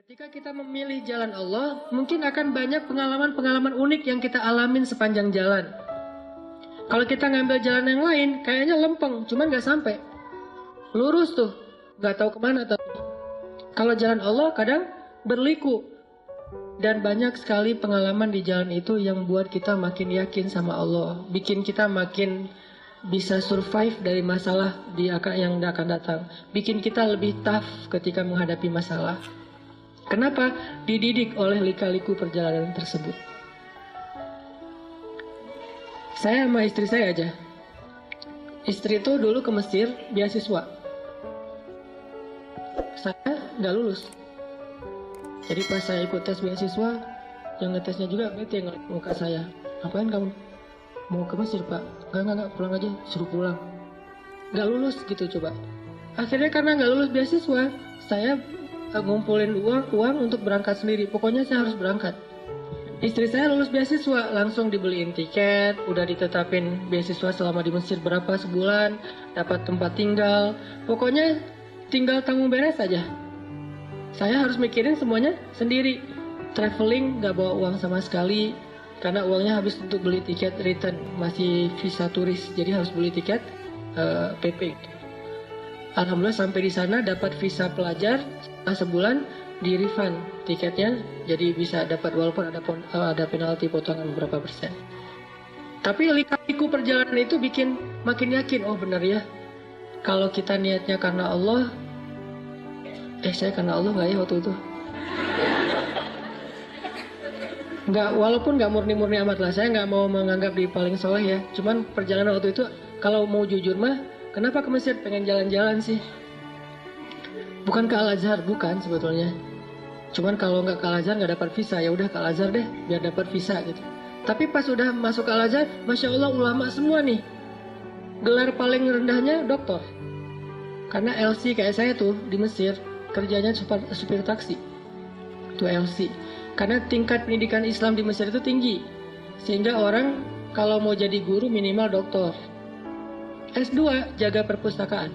Ketika kita memilih jalan Allah, mungkin akan banyak pengalaman-pengalaman unik yang kita alamin sepanjang jalan. Kalau kita ngambil jalan yang lain, kayaknya lempeng, cuman nggak sampai. Lurus tuh, nggak tahu kemana tapi. Kalau jalan Allah kadang berliku. Dan banyak sekali pengalaman di jalan itu yang buat kita makin yakin sama Allah. Bikin kita makin bisa survive dari masalah yang akan datang. Bikin kita lebih tough ketika menghadapi masalah. Kenapa? Dididik oleh lika-liku perjalanan tersebut. Saya sama istri saya aja. Istri itu dulu ke Mesir beasiswa. Saya nggak lulus. Jadi pas saya ikut tes beasiswa, yang ngetesnya juga bete ngeliat muka saya. Ngapain kamu? Mau ke Mesir, Pak? Enggak, pulang aja, suruh pulang. Nggak lulus gitu coba. Akhirnya karena nggak lulus beasiswa, saya ngumpulin uang untuk berangkat sendiri. Pokoknya saya harus berangkat. Istri saya lulus beasiswa, langsung dibeliin tiket, udah ditetapin beasiswa selama di Mesir berapa sebulan, dapat tempat tinggal. Pokoknya tinggal tanggung beres aja. Saya harus mikirin semuanya sendiri. Traveling nggak bawa uang sama sekali, karena uangnya habis untuk beli tiket return, masih visa turis, jadi harus beli tiket PP. Alhamdulillah sampai di sana dapat visa pelajar, sebulan di refund tiketnya, jadi bisa dapat walaupun ada penalti potongan beberapa persen. Tapi lika-liku perjalanan itu bikin makin yakin, oh benar ya, kalau kita niatnya karena Allah. Saya karena Allah nggak ya waktu itu? Nggak, walaupun nggak murni-murni amat lah, saya nggak mau menganggap di paling soleh ya. Cuman perjalanan waktu itu, kalau mau jujur mah, kenapa ke Mesir pengen jalan-jalan sih? Bukan ke Al-Azhar, bukan sebetulnya. Cuman kalau nggak ke Al-Azhar nggak dapat visa, ya udah ke Al-Azhar deh, biar dapat visa gitu. Tapi pas udah masuk ke Al-Azhar, masya Allah ulama semua nih. Gelar paling rendahnya doktor. Karena LC kayak saya tuh di Mesir kerjanya supir taksi. Itu LC. Karena tingkat pendidikan Islam di Mesir itu tinggi, sehingga orang kalau mau jadi guru minimal doktor. S2 jaga perpustakaan.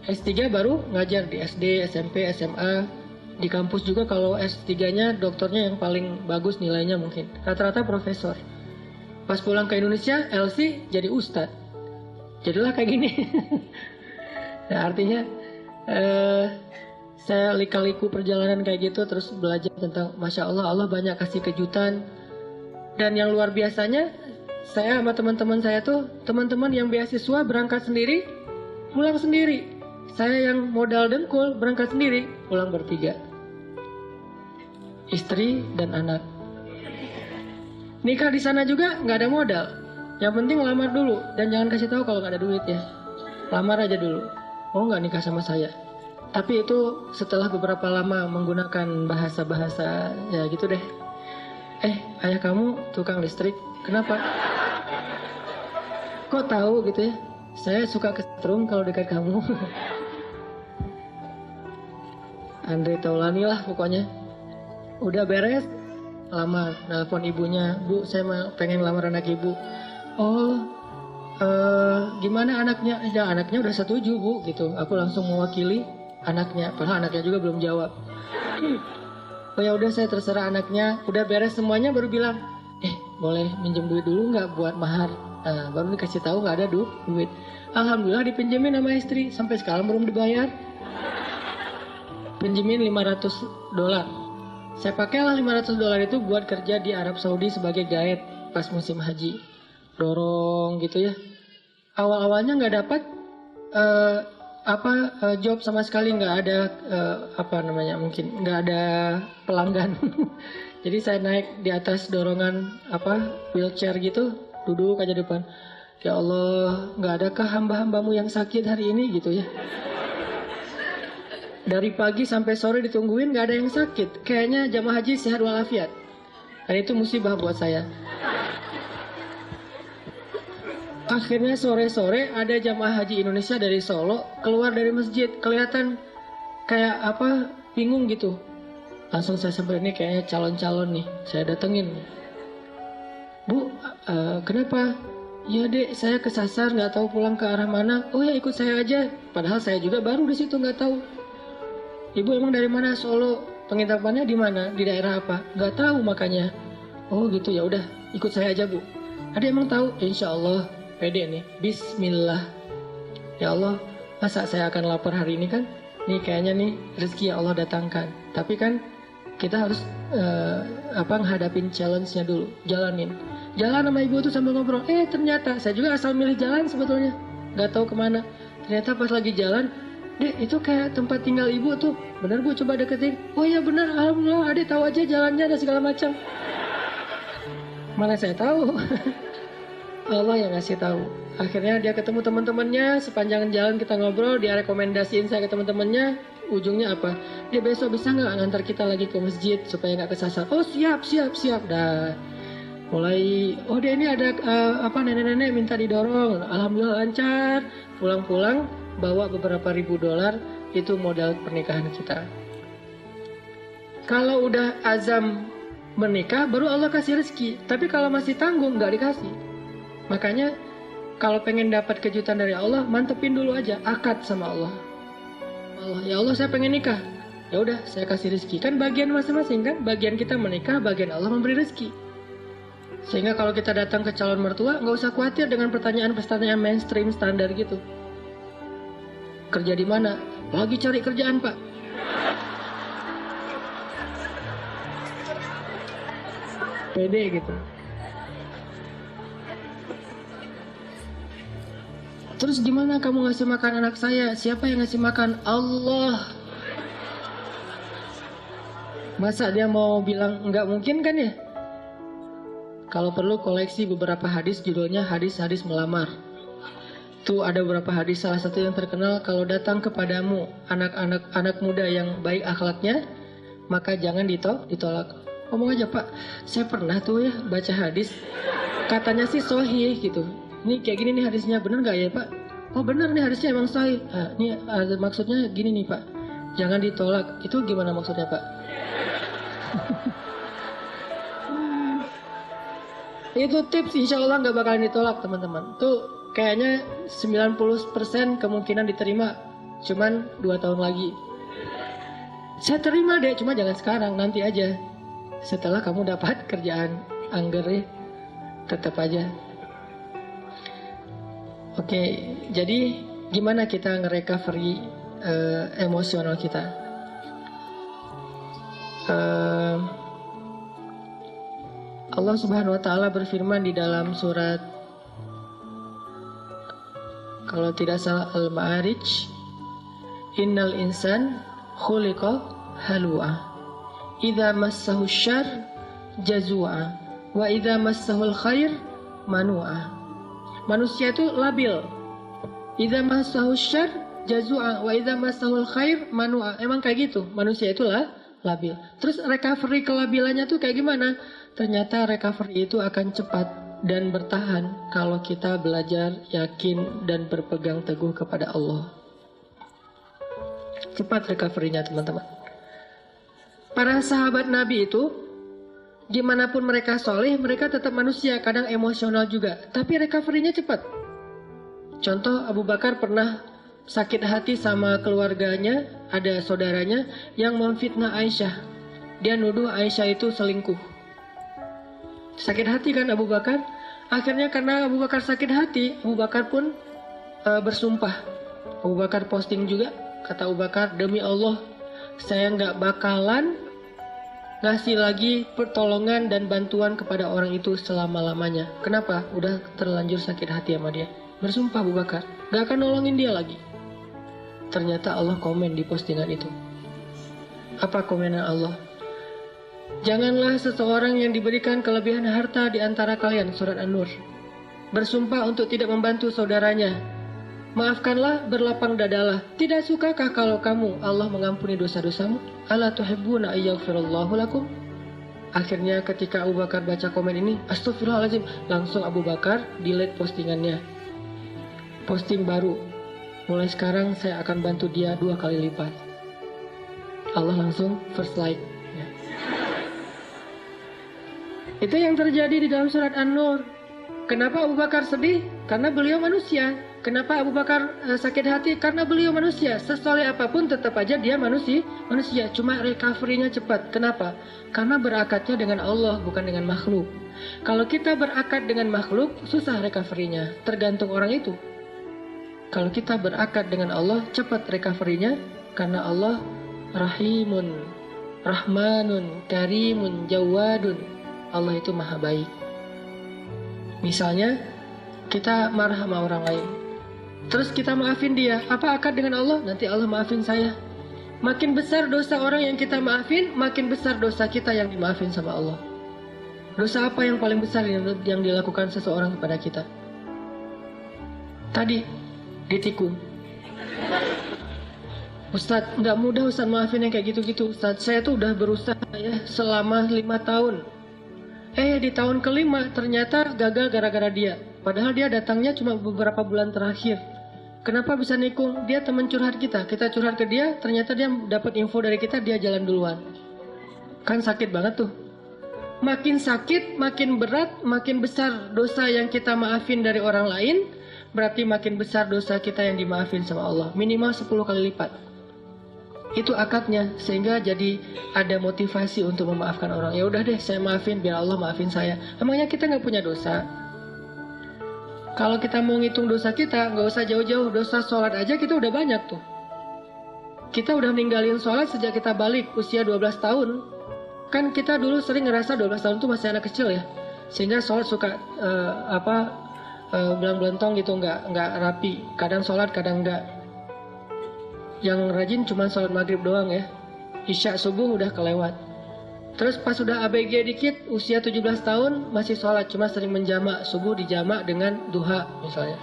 S3 baru ngajar di SD, SMP, SMA. Di kampus juga kalau S3-nya doktornya yang paling bagus nilainya mungkin. Rata-rata profesor. Pas pulang ke Indonesia, LC jadi ustadz. Jadilah kayak gini. Nah, artinya saya lika-liku perjalanan kayak gitu, terus belajar tentang Masya Allah, Allah banyak kasih kejutan. Dan yang luar biasanya, saya sama teman-teman saya tuh, teman-teman yang beasiswa berangkat sendiri, pulang sendiri. Saya yang modal dengkul berangkat sendiri, pulang bertiga. Istri dan anak. Nikah di sana juga nggak ada modal. Yang penting lamar dulu, dan jangan kasih tahu kalau nggak ada duit ya. Lamar aja dulu. Mau nggak nikah sama saya? Tapi itu setelah beberapa lama menggunakan bahasa-bahasa ya gitu deh. Ayah kamu tukang listrik, kenapa? Kok tahu gitu ya? Saya suka kesetrum kalau dekat kamu. Andre Taulani lah pokoknya. Udah beres, lamar, nelpon ibunya, Bu saya pengen lamar anak ibu. Oh, gimana anaknya? Ya anaknya udah setuju Bu gitu. Aku langsung mewakili anaknya, padahal anaknya juga belum jawab. Oh ya udah, saya terserah anaknya. Udah beres semuanya baru bilang, boleh minjem duit dulu nggak buat mahar? Baru dikasih tahu nggak ada duit. Alhamdulillah dipinjemin sama istri, sampai sekarang belum dibayar. Pinjemin $500. Saya pakailah $500 itu buat kerja di Arab Saudi sebagai guide pas musim haji. Dorong gitu ya. Awal-awalnya nggak dapat job sama sekali, nggak ada mungkin nggak ada pelanggan. Jadi saya naik di atas dorongan wheelchair gitu, duduk aja depan. Ya Allah, nggak adakah hamba-hambamu yang sakit hari ini gitu ya. Dari pagi sampai sore ditungguin nggak ada yang sakit. Kayaknya jamaah haji sehat walafiat. Dan itu musibah buat saya. Akhirnya sore-sore ada jamaah haji Indonesia dari Solo keluar dari masjid, kelihatan kayak bingung gitu. Langsung saya samperin, ini kayaknya calon-calon nih, saya datengin. Bu, kenapa? Ya dek, saya kesasar nggak tahu pulang ke arah mana. Oh ya ikut saya aja. Padahal saya juga baru di situ nggak tahu. Ibu emang dari mana? Solo. Penginapannya di mana? Di daerah apa? Nggak tahu makanya. Oh gitu, ya udah, ikut saya aja Bu. Ada emang tahu? Insya Allah, pede nih. Bismillah. Ya Allah, masa saya akan lapar hari ini kan? Nih kayaknya nih rezeki yang Allah datangkan. Tapi kan kita harus ngadapin challenge-nya dulu, jalanin. Jalan sama ibu tuh sambil ngobrol. Ternyata saya juga asal milih jalan sebetulnya, nggak tahu kemana. Ternyata pas lagi jalan, Dek, itu kayak tempat tinggal ibu tuh. Bener Bu, coba deketin. Oh iya bener, alhamdulillah, Adek tahu aja jalannya ada segala macam. Mana saya tahu. Allah yang ngasih tahu. Akhirnya dia ketemu teman-temannya, sepanjang jalan kita ngobrol, dia rekomendasiin saya ke teman-temannya. Ujungnya apa? Dia besok bisa nggak ngantar kita lagi ke masjid supaya nggak kesasar? Oh siap. Dah. Mulai, dia ini ada nenek-nenek minta didorong. Alhamdulillah lancar. Pulang-pulang bawa beberapa ribu dolar, itu modal pernikahan kita. Kalau udah azam menikah, baru Allah kasih rezeki. Tapi kalau masih tanggung, nggak dikasih. Makanya kalau pengen dapat kejutan dari Allah, mantepin dulu aja, akad sama Allah. Ya Allah, saya pengen nikah. Ya udah, saya kasih rezeki. Kan bagian masing-masing kan, bagian kita menikah, bagian Allah memberi rezeki. Sehingga kalau kita datang ke calon mertua, nggak usah khawatir dengan pertanyaan-pertanyaan mainstream standar gitu. Kerja di mana? Lagi cari kerjaan Pak. Pede gitu. Terus gimana kamu ngasih makan anak saya? Siapa yang ngasih makan? Allah. Masa dia mau bilang nggak mungkin kan ya? Kalau perlu koleksi beberapa hadis, judulnya hadis-hadis melamar. Tuh ada beberapa hadis, salah satu yang terkenal, kalau datang kepadamu anak muda yang baik akhlaknya, maka jangan ditolak. Ngomong aja Pak, saya pernah tuh ya baca hadis, katanya sih sahih gitu. Ini kayak gini nih hadisnya, bener gak ya Pak? Oh bener nih hadisnya emang sahih. Ini maksudnya gini nih Pak, jangan ditolak. Itu gimana maksudnya Pak? Itu tips, insya Allah gak bakalan ditolak teman-teman. Tuh kayaknya 90% kemungkinan diterima, cuman 2 tahun lagi. Saya terima deh, cuma jangan sekarang, nanti aja. Setelah kamu dapat kerjaan angger ya, tetap aja. Oke, jadi gimana kita nge-recovery emosional kita? Allah Subhanahu wa Ta'ala berfirman di dalam surat, kalau tidak salah, Al-Ma'arij, Innal insan khuliqa halu'a, idza massahu syarr jazua, wa idza massahul khair manu'a. Manusia itu labil. Idza massahu syarr jazua, wa idza massahul khair manu'a. Emang kayak gitu, manusia itulah labil. Terus recovery kelabilannya tuh kayak gimana? Ternyata recovery itu akan cepat dan bertahan kalau kita belajar, yakin, dan berpegang teguh kepada Allah. Cepat recovery-nya teman-teman. Para sahabat Nabi itu, gimana pun mereka soleh, mereka tetap manusia, kadang emosional juga. Tapi recovery-nya cepat. Contoh, Abu Bakar pernah sakit hati sama keluarganya, ada saudaranya yang memfitnah Aisyah. Dia nuduh Aisyah itu selingkuh. Sakit hati kan Abu Bakar? Akhirnya karena Abu Bakar sakit hati, Abu Bakar pun bersumpah. Abu Bakar posting juga, kata Abu Bakar, demi Allah, saya nggak bakalan ngasih lagi pertolongan dan bantuan kepada orang itu selama-lamanya. Kenapa? Udah terlanjur sakit hati sama dia. Bersumpah Abu Bakar, nggak akan nolongin dia lagi. Ternyata Allah komen di postingan itu. Apa komenan Allah? Janganlah seseorang yang diberikan kelebihan harta di antara kalian, surat An-Nur, bersumpah untuk tidak membantu saudaranya. Maafkanlah, berlapang dadalah. Tidak sukakah kalau kamu Allah mengampuni dosa-dosamu? Ala tuhibbuna ayyaghfirallahu lakum? Akhirnya ketika Abu Bakar baca komen ini, astagfirullahaladzim, langsung Abu Bakar delete postingannya. Posting baru, mulai sekarang saya akan bantu dia 2 kali lipat. Allah langsung first like. Itu yang terjadi di dalam surat An-Nur. Kenapa Abu Bakar sedih? Karena beliau manusia. Kenapa Abu Bakar sakit hati? Karena beliau manusia. Sesoleh apapun tetap aja dia manusia. Cuma recovery-nya cepat. Kenapa? Karena berakatnya dengan Allah, bukan dengan makhluk. Kalau kita berakat dengan makhluk, susah recovery-nya. Tergantung orang itu. Kalau kita berakat dengan Allah, cepat recovery-nya. Karena Allah Rahimun, Rahmanun, Karimun, Jawadun. Allah itu maha baik. Misalnya, kita marah sama orang lain. Terus kita maafin dia. Apa akad dengan Allah? Nanti Allah maafin saya. Makin besar dosa orang yang kita maafin, makin besar dosa kita yang dimaafin sama Allah. Dosa apa yang paling besar yang dilakukan seseorang kepada kita? Tadi, ditikung. Ustadz, nggak mudah Ustadz maafin yang kayak gitu-gitu. Ustadz, saya tuh udah berusaha ya selama 5 tahun. Di tahun ke-5 ternyata gagal gara-gara dia. Padahal dia datangnya cuma beberapa bulan terakhir. Kenapa bisa nikung? Dia teman curhat kita. Kita curhat ke dia, ternyata dia dapat info dari kita, dia jalan duluan. Kan sakit banget tuh. Makin sakit, makin berat, makin besar dosa yang kita maafin dari orang lain, berarti makin besar dosa kita yang dimaafin sama Allah. Minimal 10 kali lipat. Itu akadnya, sehingga jadi ada motivasi untuk memaafkan orang. Ya udah deh, saya maafin biar Allah maafin saya. Emangnya kita nggak punya dosa? Kalau kita mau ngitung dosa kita, nggak usah jauh-jauh. Dosa sholat aja kita udah banyak tuh. Kita udah ninggalin sholat sejak kita balik usia 12 tahun. Kan kita dulu sering ngerasa 12 tahun tuh masih anak kecil ya. Sehingga sholat suka belang-belentong gitu, nggak rapi. Kadang sholat, kadang enggak. Yang rajin cuma sholat maghrib doang ya. Isya subuh udah kelewat. Terus pas udah ABG dikit, usia 17 tahun masih sholat, cuma sering menjamak. Subuh dijamak dengan duha misalnya.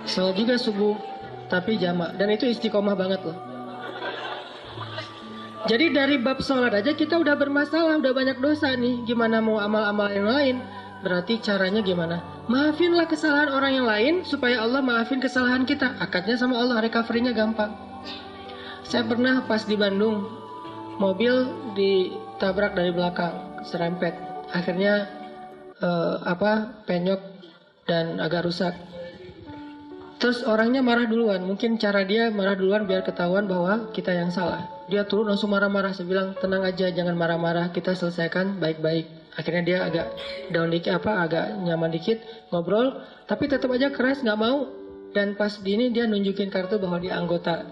Sholat juga subuh, tapi jamak. Dan itu istiqomah banget loh. Jadi dari bab sholat aja kita udah bermasalah, udah banyak dosa nih. Gimana mau amal-amal yang lain? Berarti caranya gimana? Maafinlah kesalahan orang yang lain supaya Allah maafin kesalahan kita. Akadnya sama Allah, recovery-nya gampang. Saya pernah pas di Bandung, mobil ditabrak dari belakang, serempet. Akhirnya penyok dan agak rusak. Terus orangnya marah duluan. Mungkin cara dia marah duluan biar ketahuan bahwa kita yang salah. Dia turun langsung marah-marah. Saya bilang, tenang aja, jangan marah-marah. Kita selesaikan baik-baik. Akhirnya dia agak down dikit, agak nyaman dikit, ngobrol. Tapi tetap aja keras, nggak mau. Dan pas di ini dia nunjukin kartu bahwa dia anggota.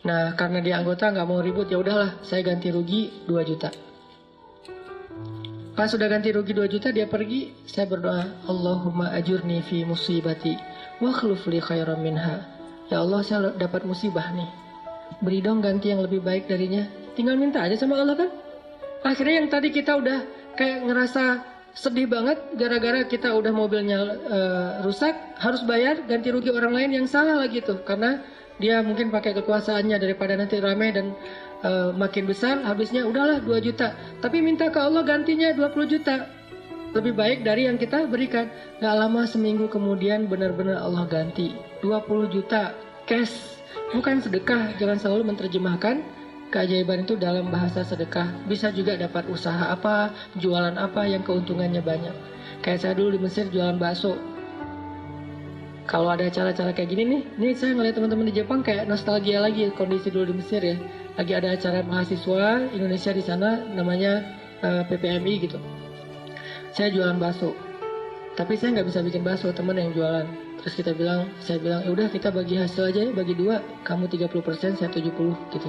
Nah, karena dia anggota nggak mau ribut, ya udahlah, saya ganti rugi 2 juta. Pas sudah ganti rugi 2 juta, dia pergi. Saya berdoa, Allahumma ajurni fi musibati wa khluf li khairan minha. Ya Allah, saya dapat musibah nih. Beri dong ganti yang lebih baik darinya. Tinggal minta aja sama Allah kan. Akhirnya yang tadi kita udah kayak ngerasa sedih banget gara-gara kita udah mobilnya rusak, harus bayar ganti rugi orang lain yang salah lagi tuh. Karena dia mungkin pakai kekuasaannya daripada nanti rame dan makin besar, habisnya udahlah 2 juta. Tapi minta ke Allah gantinya 20 juta. Lebih baik dari yang kita berikan. Gak lama seminggu kemudian benar-benar Allah ganti 20 juta cash. Bukan sedekah, jangan selalu menerjemahkan keajaiban itu dalam bahasa sedekah. Bisa juga dapat usaha apa, jualan apa yang keuntungannya banyak. Kayak saya dulu di Mesir jualan bakso. Kalau ada acara-acara kayak gini nih saya ngeliat teman-teman di Jepang kayak nostalgia lagi kondisi dulu di Mesir ya. Lagi ada acara mahasiswa Indonesia di sana namanya PPMI gitu. Saya jualan bakso. Tapi saya nggak bisa bikin bakso, teman yang jualan. Terus saya bilang, ya udah kita bagi hasil aja ya, bagi 2, kamu 30%, saya 70 gitu.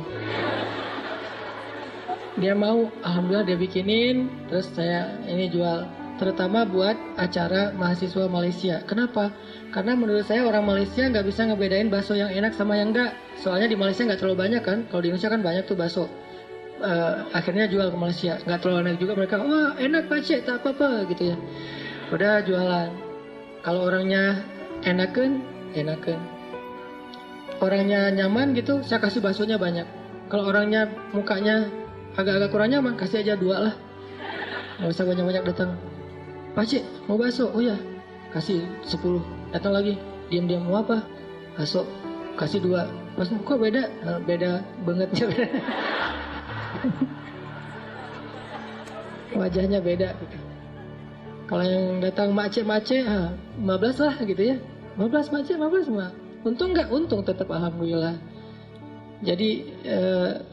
Dia mau, alhamdulillah dia bikinin, terus saya ini jual. Terutama buat acara mahasiswa Malaysia. Kenapa? Karena menurut saya orang Malaysia nggak bisa ngebedain bakso yang enak sama yang enggak. Soalnya di Malaysia nggak terlalu banyak kan. Kalau di Indonesia kan banyak tuh bakso. Akhirnya jual ke Malaysia. Nggak terlalu enak juga, mereka, wah enak Pak Cik, tak apa-apa gitu ya. Udah jualan. Kalau orangnya enakan. Orangnya nyaman gitu, saya kasih baksonya banyak. Kalau orangnya mukanya agak-agak kurang nyaman, kasih aja 2 lah. Nggak usah banyak-banyak datang. Pak Cik, mau bakso? Oh ya, kasih 10. Datang lagi, diam-diam, mau apa? Bakso, kasih 2. Mas, kok beda? Beda banget ya. Wajahnya beda gitu. Kalau yang datang macet-macet, 15 lah gitu ya. 15 macet, 15 mah. Untung nggak? Untung tetap alhamdulillah. Jadi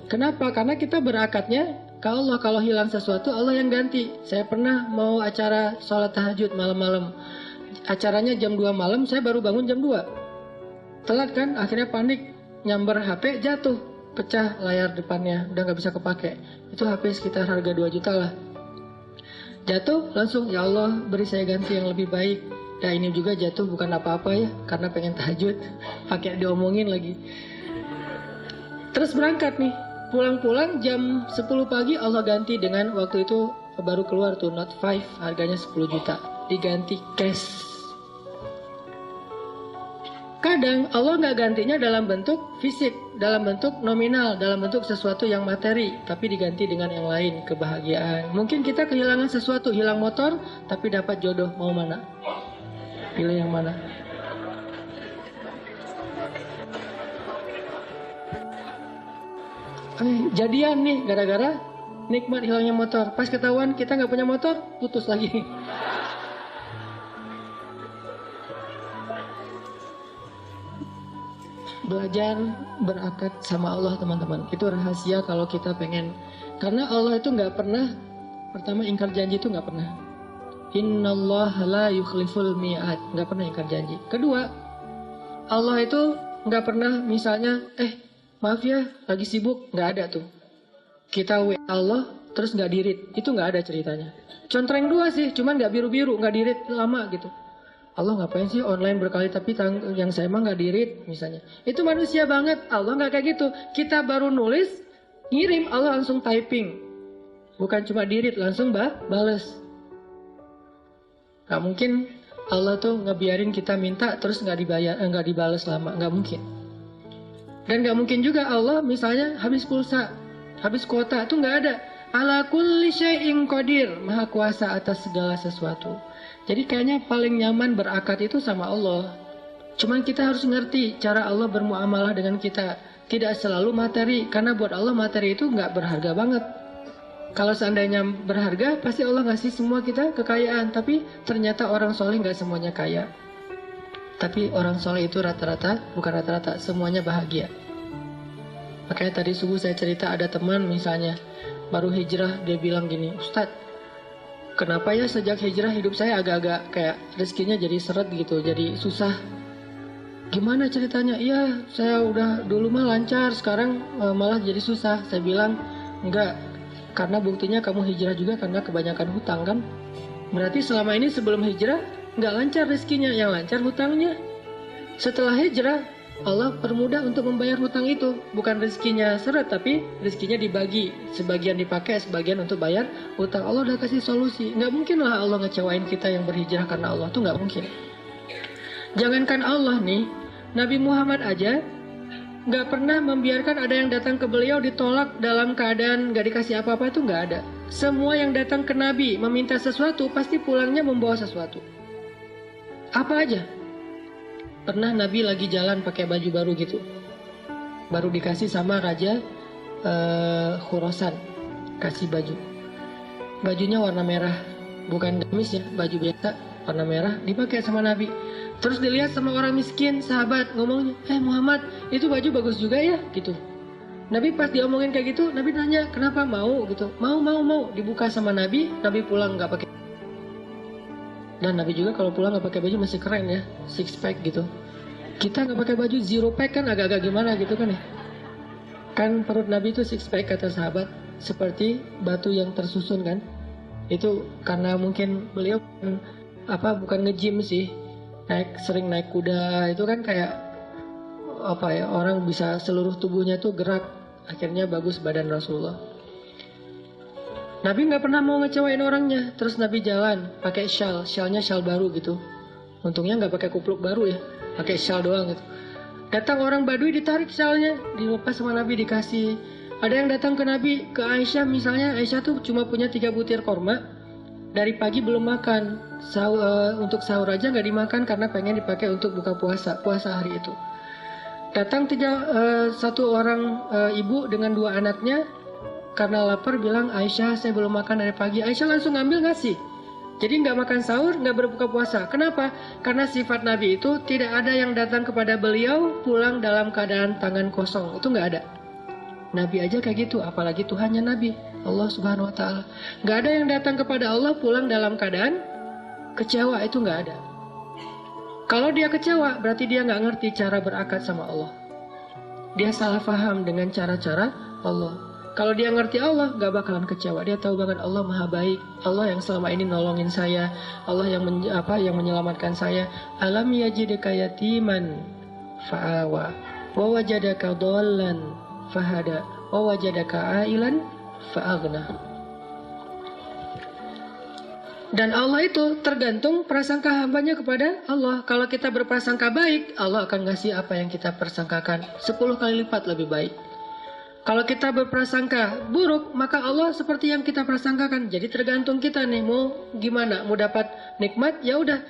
kenapa? Karena kita berakatnya kalau hilang sesuatu Allah yang ganti. Saya pernah mau acara sholat tahajud malam-malam. Acaranya jam 2 malam, saya baru bangun jam 2. Telat kan? Akhirnya panik, nyamber HP, jatuh, pecah layar depannya, udah nggak bisa kepake. Itu HP sekitar harga 2 juta lah. Jatuh langsung, ya Allah beri saya ganti yang lebih baik. Nah ini juga jatuh bukan apa-apa ya, karena pengen tahajud, pakai diomongin lagi. Terus berangkat nih, pulang-pulang jam 10 pagi Allah ganti dengan waktu itu baru keluar tuh Note 5 harganya 10 juta, diganti cash. Kadang Allah nggak gantinya dalam bentuk fisik, dalam bentuk nominal, dalam bentuk sesuatu yang materi, tapi diganti dengan yang lain, kebahagiaan. Mungkin kita kehilangan sesuatu, hilang motor, tapi dapat jodoh, mau mana? Pilih yang mana? Jadian nih, gara-gara nikmat hilangnya motor. Pas ketahuan kita nggak punya motor, putus lagi. Belajar berakad sama Allah teman-teman, itu rahasia kalau kita pengen. Karena Allah itu nggak pernah, pertama ingkar janji itu nggak pernah. Innallaha la yukhliful mi'ad, nggak pernah ingkar janji. Kedua, Allah itu nggak pernah misalnya, maaf ya lagi sibuk, nggak ada tuh. Kita WA Allah terus nggak dirit, itu nggak ada ceritanya. Contreng dua sih, cuman nggak biru-biru, nggak dirit lama gitu. Allah ngapain sih online berkali tapi yang saya mah nggak dirit misalnya. Itu manusia banget. Allah nggak kayak gitu. Kita baru nulis, ngirim, Allah langsung typing. Bukan cuma dirit, langsung bales. Gak mungkin Allah tuh ngebiarin kita minta terus nggak dibayar, nggak dibales lama. Nggak mungkin. Dan nggak mungkin juga Allah misalnya habis pulsa, habis kuota, itu nggak ada. Ala kulli syai'in qadir, maha kuasa atas segala sesuatu. Jadi kayaknya paling nyaman berakad itu sama Allah. Cuman kita harus ngerti cara Allah bermuamalah dengan kita. Tidak selalu materi, karena buat Allah materi itu nggak berharga banget. Kalau seandainya berharga, pasti Allah ngasih semua kita kekayaan. Tapi ternyata orang soleh nggak semuanya kaya. Tapi orang soleh itu rata-rata, bukan rata-rata, semuanya bahagia. Makanya tadi subuh saya cerita ada teman misalnya, baru hijrah, dia bilang gini, Ustadz, kenapa ya sejak hijrah hidup saya agak-agak kayak rezekinya jadi seret gitu, jadi susah. Gimana ceritanya? Iya, saya udah dulu mah lancar, sekarang malah jadi susah. Saya bilang, enggak, karena buktinya kamu hijrah juga karena kebanyakan hutang kan. Berarti selama ini sebelum hijrah enggak lancar rezekinya, yang lancar hutangnya. Setelah hijrah, Allah permudah untuk membayar hutang itu. Bukan rezekinya seret, tapi rezekinya dibagi. Sebagian dipakai, sebagian untuk bayar hutang. Allah udah kasih solusi. Nggak mungkin lah Allah ngecewain kita yang berhijrah karena Allah. Itu nggak mungkin. Jangankan Allah nih, Nabi Muhammad aja nggak pernah membiarkan ada yang datang ke beliau ditolak dalam keadaan nggak dikasih apa-apa, itu nggak ada. Semua yang datang ke Nabi meminta sesuatu, pasti pulangnya membawa sesuatu. Apa aja? Pernah Nabi lagi jalan pakai baju baru gitu, baru dikasih sama Raja Khurasan, kasih baju. Bajunya warna merah, bukan gamis ya, baju biasa warna merah, dipakai sama Nabi. Terus dilihat sama orang miskin, sahabat ngomongnya, Muhammad, itu baju bagus juga ya, gitu. Nabi pas diomongin kayak gitu, Nabi nanya, kenapa mau gitu? Mau, dibuka sama Nabi, Nabi pulang nggak pakai. Dan Nabi juga kalau pulang nggak pakai baju masih keren ya, six pack gitu. Kita nggak pakai baju zero pack kan agak-agak gimana gitu kan ya. Kan perut Nabi itu six pack kata sahabat, seperti batu yang tersusun kan. Itu karena mungkin beliau bukan nge-gym sih, sering naik kuda, itu kan kayak orang bisa seluruh tubuhnya tuh gerak, akhirnya bagus badan Rasulullah. Nabi nggak pernah mau ngecewain orangnya. Terus Nabi jalan pakai syalnya syal baru gitu. Untungnya nggak pakai kupluk baru ya, pakai syal doang gitu. Datang orang Badui, ditarik syalnya, dilepas sama Nabi, dikasih. Ada yang datang ke Nabi, ke Aisyah misalnya, Aisyah tuh cuma punya 3 butir korma, dari pagi belum makan, untuk sahur aja nggak dimakan karena pengen dipakai untuk buka puasa hari itu. Datang satu orang ibu dengan 2 anaknya. Karena lapar bilang, Aisyah saya belum makan dari pagi. Aisyah langsung ngambil ngasih. Jadi nggak makan sahur, nggak berbuka puasa. Kenapa? Karena sifat Nabi itu tidak ada yang datang kepada beliau pulang dalam keadaan tangan kosong. Itu nggak ada. Nabi aja kayak gitu, apalagi Tuhannya Nabi, Allah Subhanahu Wa Taala. Nggak ada yang datang kepada Allah pulang dalam keadaan kecewa, itu nggak ada. Kalau dia kecewa, berarti dia nggak ngerti cara berakad sama Allah. Dia salah paham dengan cara-cara Allah. Kalau dia ngerti Allah, nggak bakalan kecewa. Dia tahu banget Allah Maha Baik, Allah yang selama ini nolongin saya, Allah yang yang menyelamatkan saya. Alam yajidka yatiman fa'awa, wa wajadaka dhallan fahada, wa wajadaka ailan fa'aghna. Dan Allah itu tergantung prasangka hambanya kepada Allah. Kalau kita berprasangka baik, Allah akan ngasih apa yang kita persangkakan 10 kali lipat lebih baik. Kalau kita berprasangka buruk, maka Allah seperti yang kita prasangkakan. Jadi tergantung kita nih, mau gimana? Mau dapat nikmat, ya udah,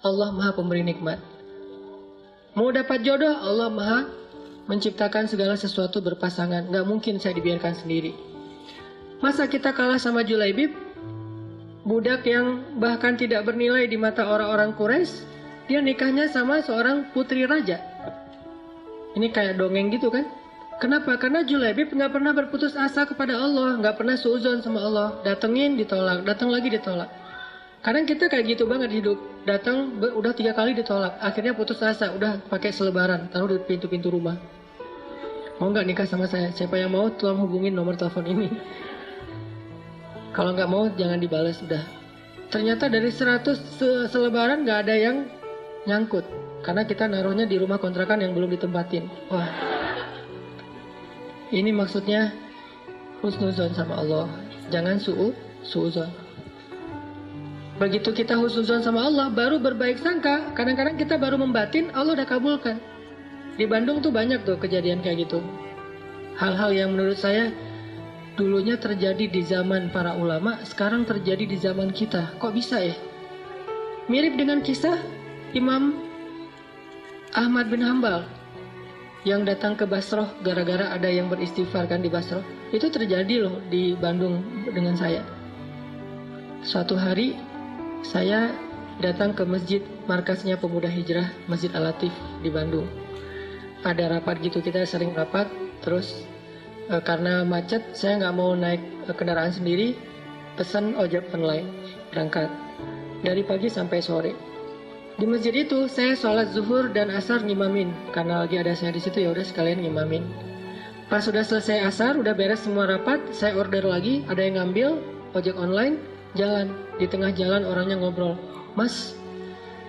Allah Maha Pemberi nikmat. Mau dapat jodoh, Allah Maha menciptakan segala sesuatu berpasangan. Nggak mungkin saya dibiarkan sendiri. Masa kita kalah sama Julaibib? Budak yang bahkan tidak bernilai di mata orang-orang Quraisy, dia nikahnya sama seorang putri raja. Ini kayak dongeng gitu kan? Kenapa? Karena Julaibib nggak pernah berputus asa kepada Allah, nggak pernah suuzon sama Allah. Datengin ditolak, datang lagi ditolak. Kadang kita kayak gitu banget hidup. Datang udah 3 kali ditolak, akhirnya putus asa, udah pakai selebaran, taruh di pintu-pintu rumah. Mau nggak nikah sama saya? Siapa yang mau tolong hubungin nomor telepon ini. Kalau nggak mau jangan dibalas udah. Ternyata dari 100 selebaran nggak ada yang nyangkut. Karena kita naruhnya di rumah kontrakan yang belum ditempatin. Wah. Ini maksudnya husnuzon sama Allah. Jangan suuzon. Begitu kita husnuzon sama Allah, baru berbaik sangka. Kadang-kadang kita baru membatin, Allah udah kabulkan. Di Bandung tuh banyak tuh kejadian kayak gitu. Hal-hal yang menurut saya dulunya terjadi di zaman para ulama, sekarang terjadi di zaman kita. Kok bisa ya? Mirip dengan kisah Imam Ahmad bin Hambal yang datang ke Basroh gara-gara ada yang beristighfar kan di Basroh. Itu terjadi loh di Bandung dengan saya. Suatu hari saya datang ke masjid markasnya Pemuda Hijrah, Masjid Al-Latif di Bandung. Ada rapat gitu, kita sering rapat, terus karena macet, saya nggak mau naik kendaraan sendiri, pesan ojek online, berangkat. Dari pagi sampai sore. Di masjid itu, saya sholat zuhur dan asar ngimamin. Karena lagi ada saya di situ, ya udah sekalian ngimamin. Pas sudah selesai asar, udah beres semua rapat, saya order lagi, ada yang ngambil, ojek online, jalan. Di tengah jalan orangnya ngobrol, Mas,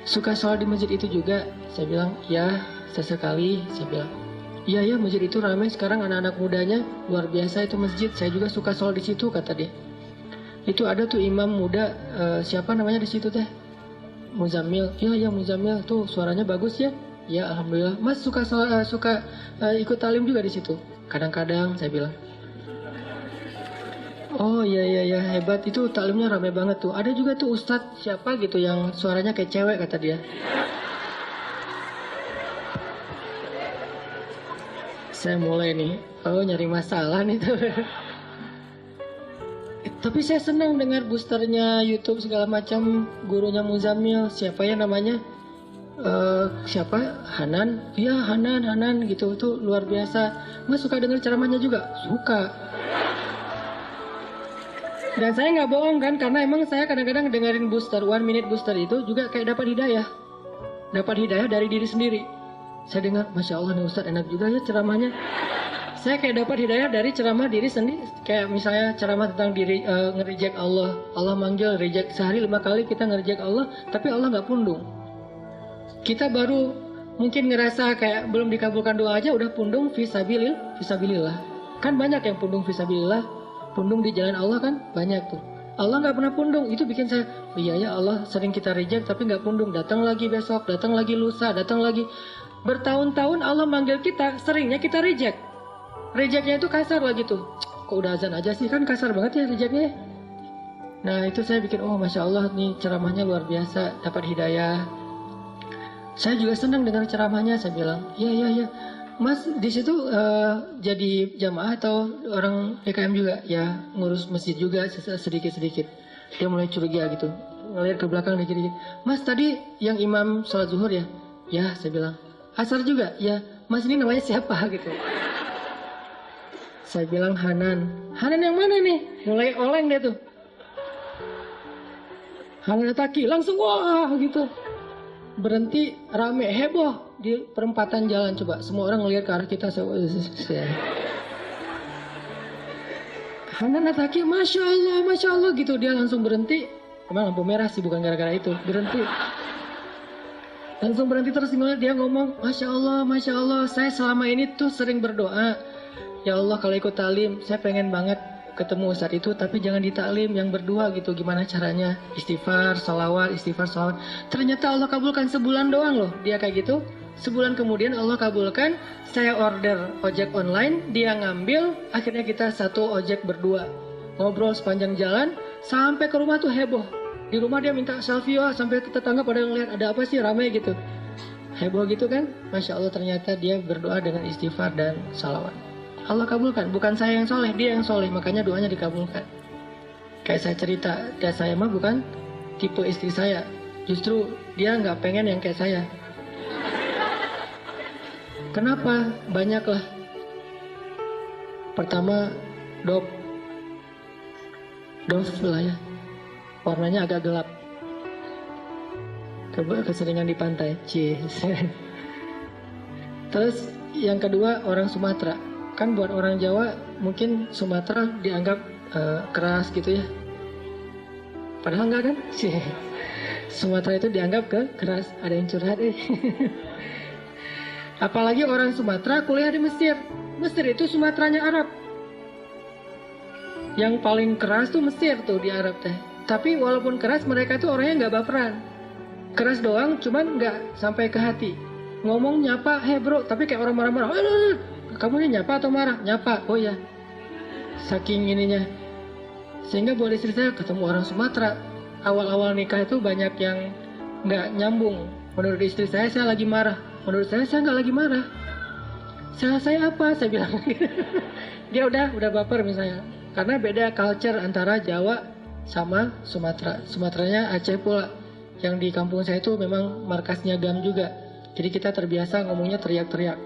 suka sholat di masjid itu juga? Saya bilang, ya, sesekali, saya bilang. Iya ya, masjid itu ramai sekarang, anak-anak mudanya luar biasa itu masjid. Saya juga suka sholat di situ, kata dia. Itu ada tuh imam muda, siapa namanya di situ teh? Muzammil. Iya ya, Muzammil tuh suaranya bagus ya. Ya alhamdulillah. Mas suka ikut talim juga di situ. Kadang-kadang saya bilang. Oh iya ya hebat, itu talimnya ramai banget tuh. Ada juga tuh ustadz siapa gitu yang suaranya kayak cewek, kata dia. Saya mulai nih, nyari masalah nih tuh. Tapi saya senang dengar boosternya YouTube segala macam, gurunya Muzammil, siapa ya namanya? Siapa? Hanan? Iya Hanan gitu, itu luar biasa. Mas suka dengar ceramahnya juga? Suka. Dan saya nggak bohong kan, karena emang saya kadang-kadang dengerin booster, 1 minute booster itu juga kayak dapat hidayah. Dapat hidayah dari diri sendiri. Saya dengar, Masya Allah nih Ustadz enak juga ya ceramahnya. Saya kayak dapat hidayah dari ceramah diri sendiri. Kayak misalnya ceramah tentang diri, nge-reject Allah. Allah manggil, reject sehari 5 kali kita nge-reject Allah, tapi Allah nggak pundung. Kita baru mungkin ngerasa kayak belum dikabulkan doa aja udah pundung fisabilillah. Kan banyak yang pundung fisabilillah, pundung di jalan Allah kan banyak tuh. Allah nggak pernah pundung, itu bikin saya, iya ya Allah sering kita reject tapi nggak pundung. Datang lagi besok, datang lagi lusa, datang lagi. Bertahun-tahun Allah manggil kita, seringnya kita reject. Rejectnya itu kasar lah gitu. Kok udah azan aja sih, kan kasar banget ya rejectnya. Nah itu saya bikin, oh Masya Allah nih ceramahnya luar biasa, dapat hidayah. Saya juga senang dengan ceramahnya, saya bilang, iya. Mas di situ jadi jamaah atau orang PKM juga? Ya ngurus masjid juga sedikit-sedikit. Dia mulai curiga gitu. ngeliat ke belakang dikit-dikit. Mas tadi yang imam sholat zuhur ya? Ya, saya bilang. Asar juga? Ya. Mas ini namanya siapa gitu? Saya bilang Hanan. Hanan yang mana nih? Mulai oleng dia tuh. Hanan Ataki langsung wah gitu. Berhenti rame heboh di perempatan jalan, coba semua orang ngelihat ke arah kita. Hanan Ataki, masya Allah gitu, dia langsung berhenti. Emang lampu merah sih, bukan gara-gara itu, berhenti. Langsung berhenti terus dia ngomong, masya Allah, saya selama ini tuh sering berdoa, ya Allah kalau ikut talim, saya pengen banget ketemu saat itu, tapi jangan di taklim yang berdua gitu, gimana caranya? Istighfar, salawat. Ternyata Allah kabulkan sebulan doang loh, dia kayak gitu. Sebulan kemudian Allah kabulkan, saya order ojek online, dia ngambil, akhirnya kita satu ojek berdua. Ngobrol sepanjang jalan, sampai ke rumah tuh heboh. Di rumah dia minta selfie, sampai tetangga pada ngeliat ada apa sih, ramai gitu. Heboh gitu kan? Masya Allah, ternyata dia berdoa dengan istighfar dan salawat. Allah kabulkan, bukan saya yang soleh, dia yang soleh, makanya doanya dikabulkan. Kayak saya cerita, saya mah bukan tipe istri saya, justru dia nggak pengen yang kayak saya. Kenapa? Banyak lah. Pertama, dof lah ya, warnanya agak gelap. Keseringan di pantai, Terus yang kedua orang Sumatera. Kan buat orang Jawa mungkin Sumatera dianggap keras gitu ya. Padahal enggak kan? Sumatera itu dianggap keras. Ada yang curhat Apalagi orang Sumatera kuliah di Mesir. Mesir itu Sumateranya Arab. Yang paling keras tuh Mesir tuh di Arab teh. Tapi walaupun keras mereka tuh orangnya nggak baperan. Keras doang, cuman nggak sampai ke hati. Ngomong nyapa, hey bro, tapi kayak orang marah-marah. Kamu ini nyapa atau marah? Nyapa. Oh ya. Saking ininya. Sehingga buat istri saya ketemu orang Sumatera. Awal-awal nikah itu banyak yang nggak nyambung. Menurut istri saya lagi marah. Menurut saya nggak lagi marah. Salah saya apa? Saya bilang. Dia udah baper misalnya. Karena beda culture antara Jawa sama Sumatera. Sumateranya Aceh pula. Yang di kampung saya itu memang markasnya GAM juga. Jadi kita terbiasa ngomongnya teriak-teriak.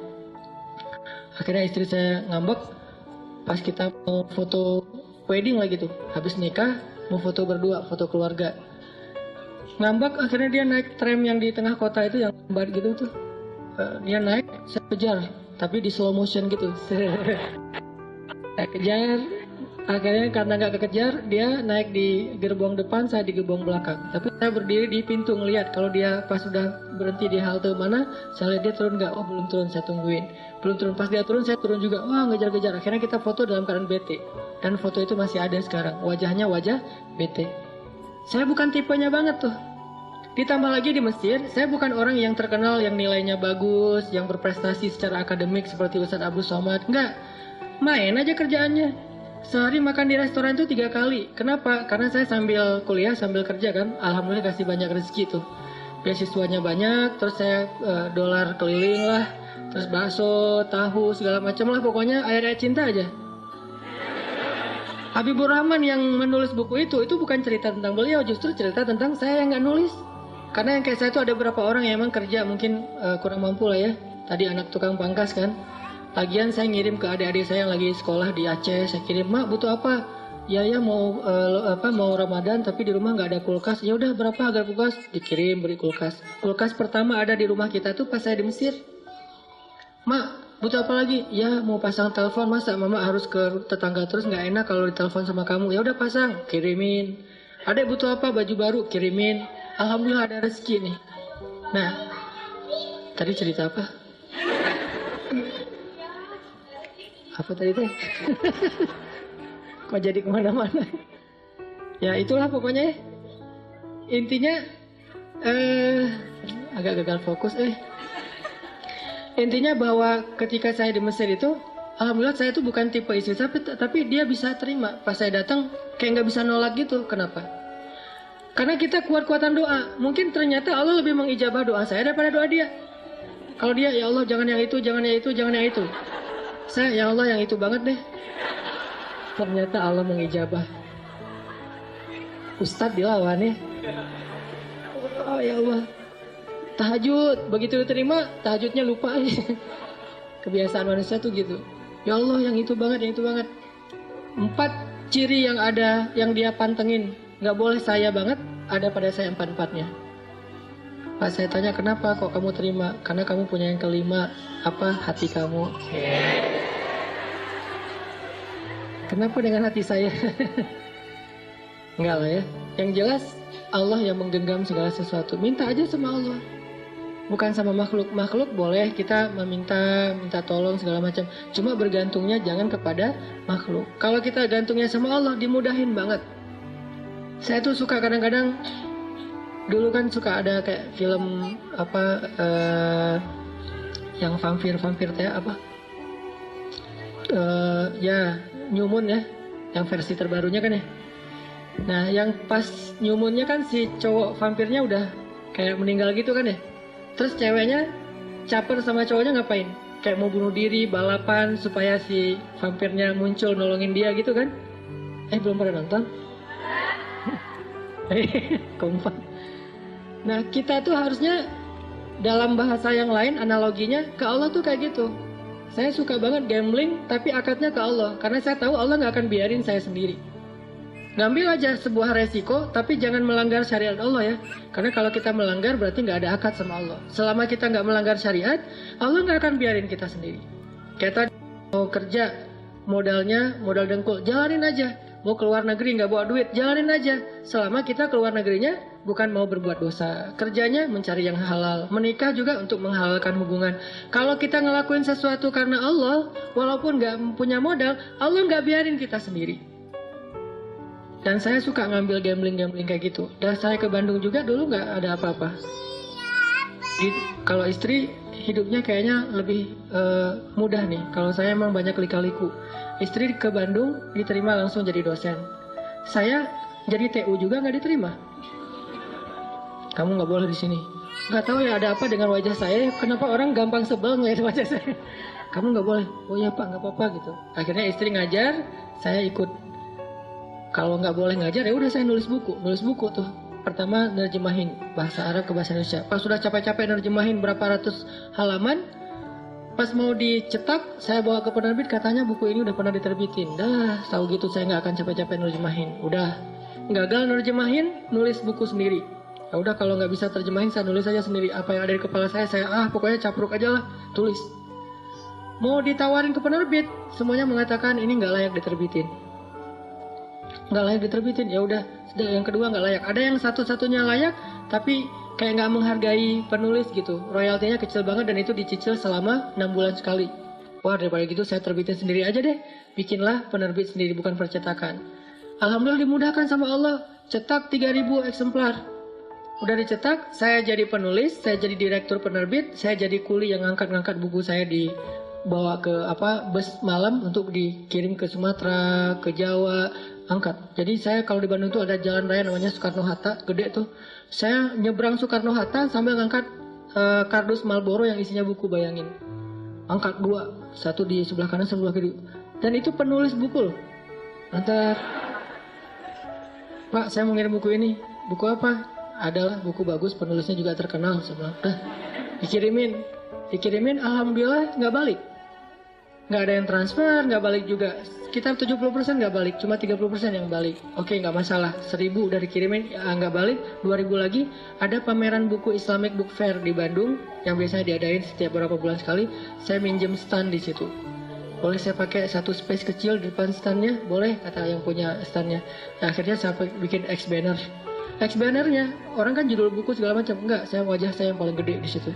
Akhirnya istri saya ngambek pas kita mau foto wedding lagi tuh. Habis nikah mau foto berdua, foto keluarga. Ngambek, akhirnya dia naik tram yang di tengah kota itu yang lambat gitu tuh. Dia naik, saya kejar, tapi di slow motion gitu. Saya kejar, akhirnya karena nggak kekejar, dia naik di gerbong depan, saya di gerbong belakang. Tapi saya berdiri di pintu ngeliat, kalau dia pas sudah berhenti di halte mana, saya lihat dia turun nggak, oh belum turun, saya tungguin. Belum turun, pas dia turun, saya turun juga, wah ngejar-ngejar. Akhirnya kita foto dalam keadaan bete. Dan foto itu masih ada sekarang, wajahnya wajah bete. Saya bukan tipenya banget tuh. Ditambah lagi di Mesir, saya bukan orang yang terkenal, yang nilainya bagus, yang berprestasi secara akademik seperti Ustadz Abu Somad. Enggak, main aja kerjaannya. Sehari makan di restoran itu 3 kali. Kenapa? Karena saya sambil kuliah, sambil kerja kan. Alhamdulillah kasih banyak rezeki tuh. Beasiswanya banyak, terus saya dolar keliling lah. Terus bakso, tahu, segala macam lah. Pokoknya ayat-ayat cinta aja. Habibur Rahman yang menulis buku itu bukan cerita tentang beliau, justru cerita tentang saya yang nggak nulis. Karena yang kayak saya itu ada beberapa orang yang emang kerja mungkin kurang mampu lah ya. Tadi anak tukang pangkas kan. Lagian saya ngirim ke adik-adik saya yang lagi sekolah di Aceh. Saya kirim, mak butuh apa? Ya mau mau Ramadan tapi di rumah nggak ada kulkas. Ya udah berapa harga kulkas? Dikirim beri kulkas. Kulkas pertama ada di rumah kita tuh pas saya di Mesir. Mak butuh apa lagi? Ya mau pasang telepon, masa mama harus ke tetangga terus, nggak enak kalau ditelepon sama kamu. Ya udah pasang, kirimin. Adek butuh apa? Baju baru, kirimin. Alhamdulillah ada rezeki nih. Nah, tadi cerita apa? Apa tadi teh? Kok jadi kemana-mana? Ya itulah pokoknya. Intinya agak gagal fokus. Intinya bahwa ketika saya di Mesir itu, alhamdulillah saya itu bukan tipe istri tapi dia bisa terima. Pas saya datang kayak nggak bisa nolak gitu. Kenapa? Karena kita kuat-kuatan doa. Mungkin ternyata Allah lebih mengijabah doa saya daripada doa dia. Kalau dia, ya Allah jangan yang itu, jangan yang itu, jangan yang itu. Saya, ya Allah yang itu banget deh. Ternyata Allah mengijabah. Ustadz dilawan ya. Oh ya Allah. Tahajud, begitu diterima, tahajudnya lupa. Kebiasaan manusia tuh gitu. Ya Allah, yang itu banget, yang itu banget. 4 ciri yang ada, yang dia pantengin. Nggak boleh saya banget, ada pada saya 4-4-nya. Pas saya tanya, kenapa kok kamu terima? Karena kamu punya yang kelima, apa? Hati kamu. Kenapa dengan hati saya? Enggak lah ya. Yang jelas, Allah yang menggenggam segala sesuatu. Minta aja sama Allah. Bukan sama makhluk. Makhluk boleh kita minta tolong segala macam. Cuma bergantungnya jangan kepada makhluk. Kalau kita gantungnya sama Allah, dimudahin banget. Saya tuh suka kadang-kadang, dulu kan suka ada kayak film yang vampir teh apa? Ya, New Moon ya, yang versi terbarunya kan ya. Nah, yang pas New Moon-nya kan si cowok vampirnya udah kayak meninggal gitu kan ya. Terus ceweknya caper sama cowoknya ngapain? Kayak mau bunuh diri, balapan supaya si vampirnya muncul nolongin dia gitu kan? Belum pernah nonton? Kompak. Nah, kita tuh harusnya dalam bahasa yang lain analoginya ke Allah tuh kayak gitu. Saya suka banget gambling tapi akadnya ke Allah. Karena saya tahu Allah nggak akan biarin saya sendiri. Ngambil aja sebuah resiko, tapi jangan melanggar syariat Allah ya. Karena kalau kita melanggar berarti nggak ada akad sama Allah. Selama kita nggak melanggar syariat, Allah nggak akan biarin kita sendiri. Kayak tadi, mau kerja, modalnya modal dengkul, jalanin aja. Mau keluar negeri nggak bawa duit, jalanin aja. Selama kita keluar negerinya bukan mau berbuat dosa. Kerjanya mencari yang halal. Menikah juga untuk menghalalkan hubungan. Kalau kita ngelakuin sesuatu karena Allah, walaupun nggak punya modal, Allah nggak biarin kita sendiri. Dan saya suka ngambil gambling kayak gitu. Dan saya ke Bandung juga dulu nggak ada apa-apa. Kalau istri hidupnya kayaknya lebih mudah nih. Kalau saya emang banyak lika-liku. Istri ke Bandung diterima langsung jadi dosen. Saya jadi TU juga nggak diterima. Kamu nggak boleh di sini. Nggak tahu ya ada apa dengan wajah saya. Kenapa orang gampang sebel ngeliat wajah saya? Kamu nggak boleh. Oh ya Pak, nggak apa-apa gitu. Akhirnya istri ngajar, saya ikut. Kalau nggak boleh ngajar ya udah saya nulis buku tuh. Pertama nerjemahin bahasa Arab ke bahasa Indonesia. Pas sudah capek-capek nerjemahin berapa ratus halaman, pas mau dicetak saya bawa ke penerbit, katanya buku ini udah pernah diterbitin. Dah tahu gitu saya nggak akan capek-capek nerjemahin. Udah gagal nerjemahin, nulis buku sendiri. Ya udah kalau nggak bisa terjemahin saya nulis aja sendiri. Apa yang ada di kepala saya pokoknya capruk aja lah, tulis. Mau ditawarin ke penerbit, semuanya mengatakan ini nggak layak diterbitin. Nggak layak diterbitin, ya udah. Yang kedua nggak layak. Ada yang satu-satunya layak tapi kayak nggak menghargai penulis gitu. Royaltinya kecil banget dan itu dicicil selama 6 bulan sekali. Wah, daripada gitu saya terbitin sendiri aja deh. Bikinlah penerbit sendiri, bukan percetakan. Alhamdulillah dimudahkan sama Allah. Cetak 3.000 eksemplar. Udah dicetak, saya jadi penulis, saya jadi direktur penerbit, saya jadi kuli yang ngangkat-ngangkat buku saya dibawa ke bus malam untuk dikirim ke Sumatera, ke Jawa, angkat. Jadi saya kalau di Bandung itu ada jalan raya namanya Soekarno-Hatta, gede tuh. Saya nyebrang Soekarno-Hatta sambil ngangkat kardus Marlboro yang isinya buku, bayangin. Angkat 2, satu di sebelah kanan, sebelah kiri. Dan itu penulis buku loh. Antar, Pak, saya mau ngirim buku ini. Buku apa? Adalah buku bagus, penulisnya juga terkenal. Saya bilang, dikirimin, alhamdulillah nggak balik. Nggak ada yang transfer, nggak balik juga. Sekitar 70% nggak balik, cuma 30% yang balik. Oke, nggak masalah. 1.000 udah dikirimin, nggak balik. 2.000 lagi. Ada pameran buku Islamic Book Fair di Bandung yang biasanya diadain setiap beberapa bulan sekali. Saya minjem stand di situ. Boleh saya pakai satu space kecil di depan standnya? Boleh, kata yang punya standnya. Nah, akhirnya saya bikin X-banner. X-bannernya, orang kan judul buku segala macam. Enggak, wajah saya yang paling gede di situ.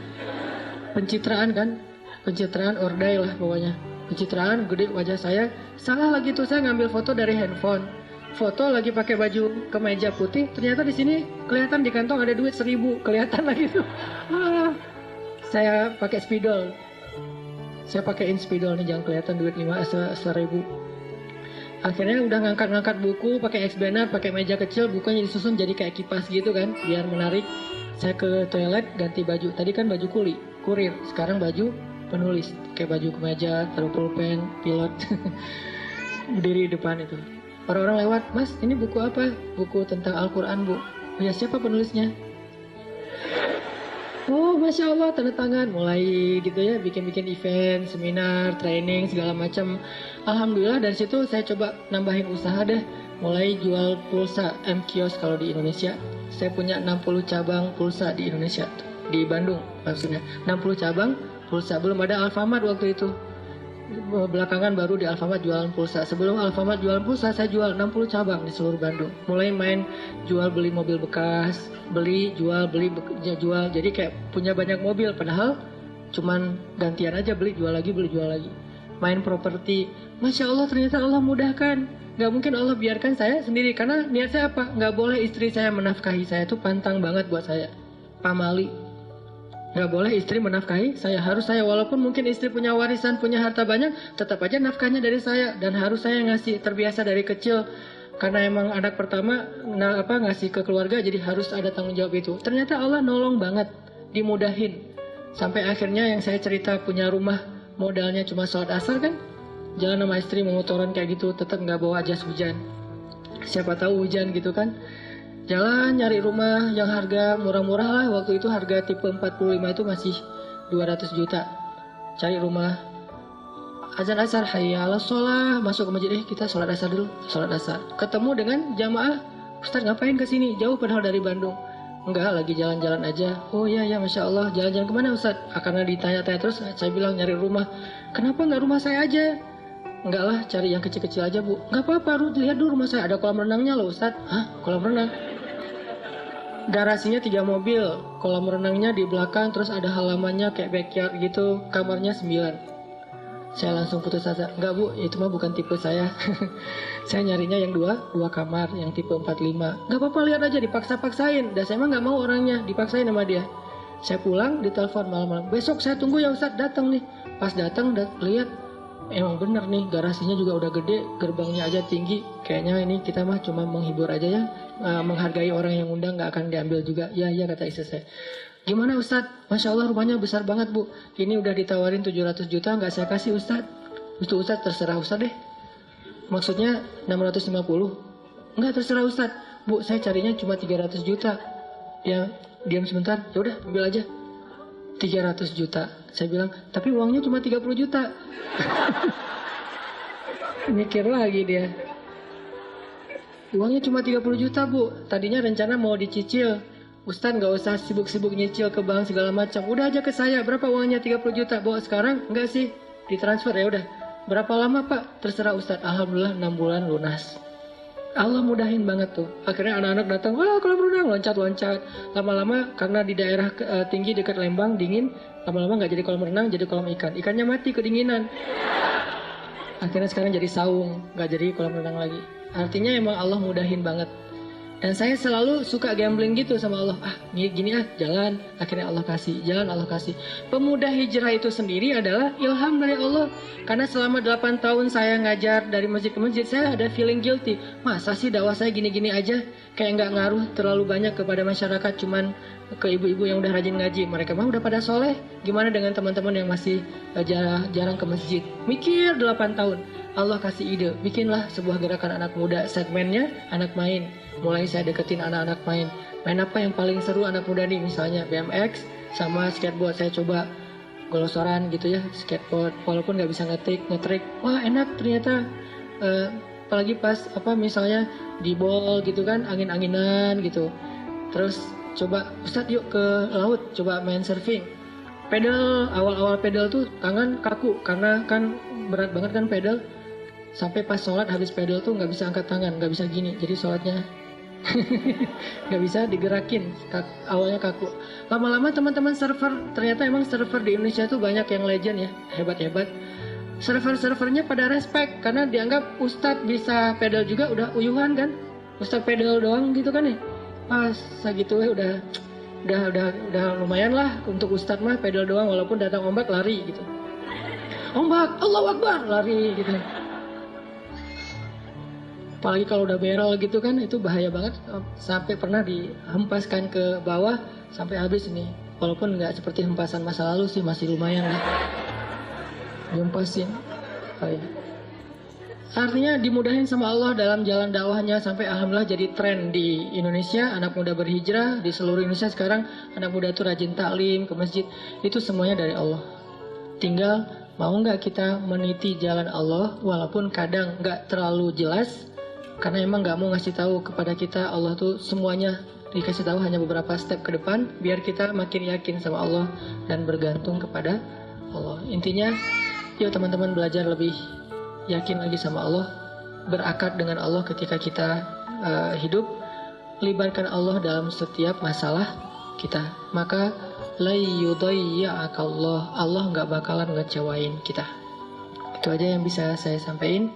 Pencitraan kan? Pencitraan ordai lah pokoknya. Pencitraan gede wajah saya. Salah lagi tuh, saya ngambil foto dari handphone. Foto lagi pakai baju kemeja putih. Ternyata di sini kelihatan di kantong ada duit 1.000. Kelihatan lagi tuh. Saya pakai spidol. Saya pakein spidol nih, jangan kelihatan duit 1.000. Akhirnya udah ngangkat-ngangkat buku, pakai X-banner, pakai meja kecil, bukunya disusun jadi kayak kipas gitu kan, biar menarik. Saya ke toilet, ganti baju. Tadi kan baju kurir. Sekarang baju penulis, kayak baju kemeja, taruh pulpen, pilot, berdiri di depan itu. Orang-orang lewat, Mas ini buku apa? Buku tentang Al-Quran Bu. Oh ya, siapa penulisnya? Oh Masya Allah, tanda tangan. Mulai gitu ya, bikin-bikin event, seminar, training, segala macam. Alhamdulillah dari situ saya coba nambahin usaha deh. Mulai jual pulsa M-Kios kalau di Indonesia. Saya punya 60 cabang pulsa di Indonesia. Di Bandung maksudnya. 60 cabang pulsa. Belum ada Alfamart waktu itu. Belakangan baru di Alfamart jualan pulsa. Sebelum Alfamart jualan pulsa, saya jual 60 cabang di seluruh Bandung. Mulai main jual beli mobil bekas, beli jual. Jadi kayak punya banyak mobil, padahal cuman gantian aja, beli jual lagi, beli jual lagi. Main properti. Masya Allah, ternyata Allah mudahkan. Gak mungkin Allah biarkan saya sendiri, karena niat saya apa? Gak boleh istri saya menafkahi saya, itu pantang banget buat saya. Pamali. Gak boleh istri menafkahi saya, harus saya. Walaupun mungkin istri punya warisan, punya harta banyak, tetap aja nafkahnya dari saya. Dan harus saya ngasih, terbiasa dari kecil. Karena emang anak pertama ngasih ke keluarga, jadi harus ada tanggung jawab itu. Ternyata Allah nolong banget, dimudahin. Sampai akhirnya yang saya cerita punya rumah, modalnya cuma sholat asar kan. Jalan sama istri memotoran kayak gitu, tetap gak bawa jas hujan. Siapa tahu hujan gitu kan. Jalan nyari rumah yang harga murah-murah lah. Waktu itu harga tipe 45 itu masih 200 juta. Cari rumah. Azan asar, hayya ala sholah. Masuk ke masjid, kita sholat asar dulu. Sholat asar. Ketemu dengan jamaah. Ustaz ngapain kesini? Jauh padahal dari Bandung. Enggak, lagi jalan-jalan aja. Oh iya, Masya Allah. Jalan-jalan kemana Ustaz? Karena ditanya-tanya terus, saya bilang nyari rumah. Kenapa nggak rumah saya aja? Enggak lah, cari yang kecil-kecil aja Bu. Nggak apa-apa, lihat dulu rumah saya. Ada kolam renangnya loh Ustaz. Hah? Kolam renang? Garasinya 3 mobil, kolam renangnya di belakang, terus ada halamannya kayak backyard gitu, kamarnya 9. Saya langsung putus asa, enggak Bu, itu mah bukan tipe saya. Saya nyarinya yang 2 kamar, yang tipe 45. Enggak apa-apa, lihat aja, dipaksa-paksain. Dan saya mah nggak mau orangnya, dipaksain sama dia. Saya pulang, ditelepon malam-malam. Besok saya tunggu ya Ustaz, datang nih. Pas datang, lihat, emang bener nih, garasinya juga udah gede, gerbangnya aja tinggi. Kayaknya ini kita mah cuma menghibur aja ya, menghargai orang yang undang, nggak akan diambil juga. Ya kata istri saya. Gimana Ustadz? Masya Allah rumahnya besar banget Bu. Ini udah ditawarin 700 juta, nggak saya kasih Ustadz. Itu Ustadz, terserah Ustadz deh. Maksudnya 650. Nggak, terserah Ustadz. Bu, saya carinya cuma 300 juta. Dia diam sebentar, ya udah ambil aja. 300 juta. Saya bilang, tapi uangnya cuma 30 juta. Mikir lagi dia. Uangnya cuma 30 juta Bu. Tadinya rencana mau dicicil. Ustaz gak usah sibuk-sibuk nyicil ke bank segala macam. Udah aja ke saya, berapa uangnya? 30 juta. Bawa sekarang? Enggak sih, ditransfer ya udah. Berapa lama Pak? Terserah Ustaz. Alhamdulillah 6 bulan lunas. Allah mudahin banget tuh. Akhirnya anak-anak datang, wah kolam renang, loncat-loncat. Lama-lama karena di daerah tinggi dekat Lembang dingin, lama-lama nggak jadi kolam renang, jadi kolam ikan. Ikannya mati kedinginan. Akhirnya sekarang jadi saung, nggak jadi kolam renang lagi. Artinya emang Allah mudahin banget. Dan saya selalu suka gambling gitu sama Allah. Gini jalan. Akhirnya Allah kasih, jalan Allah kasih. Pemuda hijrah itu sendiri adalah ilham dari Allah. Karena selama 8 tahun saya ngajar dari masjid ke masjid, saya ada feeling guilty. Masa sih dakwah saya gini-gini aja? Kayak nggak ngaruh terlalu banyak kepada masyarakat, cuman ke ibu-ibu yang udah rajin ngaji. Mereka mah udah pada soleh. Gimana dengan teman-teman yang masih jarang ke masjid? Mikir 8 tahun. Allah kasih ide, bikinlah sebuah gerakan anak muda, segmennya anak main. Mulai saya deketin anak-anak main. Main apa yang paling seru anak muda nih? Misalnya BMX sama skateboard. Saya coba golosoran gitu ya, skateboard. Walaupun nggak bisa ngetrik. Wah enak ternyata. Apalagi pas misalnya di ball gitu kan, angin-anginan gitu. Terus coba Ustadz yuk ke laut, coba main surfing. Pedal, awal-awal pedal tuh tangan kaku karena kan berat banget kan pedal. Sampai pas sholat habis pedal tuh nggak bisa angkat tangan, nggak bisa gini. Jadi sholatnya nggak bisa digerakin, awalnya kaku. Lama-lama teman-teman server, ternyata emang server di Indonesia tuh banyak yang legend ya, hebat-hebat. Server-servernya pada respect karena dianggap Ustadz bisa pedal juga udah uyuhan kan. Ustadz pedal doang gitu kan ya. Pas segitu udah lumayan lah untuk Ustadz mah pedal doang, walaupun datang ombak lari gitu. Ombak, Allahu Akbar, lari gitu. Apalagi kalau udah barrel gitu kan, itu bahaya banget. Sampai pernah dihempaskan ke bawah sampai habis ini. Walaupun nggak seperti hempasan masa lalu sih, masih lumayan lah. Dihempasin. Oh, ya. Artinya dimudahin sama Allah dalam jalan dakwahnya sampai alhamdulillah jadi tren di Indonesia. Anak muda berhijrah di seluruh Indonesia sekarang. Anak muda itu rajin taklim ke masjid. Itu semuanya dari Allah. Tinggal mau nggak kita meniti jalan Allah walaupun kadang nggak terlalu jelas. Karena emang nggak mau ngasih tahu kepada kita Allah tuh semuanya dikasih tahu hanya beberapa step ke depan. Biar kita makin yakin sama Allah dan bergantung kepada Allah. Intinya yuk teman-teman belajar lebih yakin lagi sama Allah, berakad dengan Allah ketika kita hidup, libatkan Allah dalam setiap masalah kita. Maka la yudayya'akallah, Allah nggak bakalan ngecewain kita. Itu aja yang bisa saya sampaikan.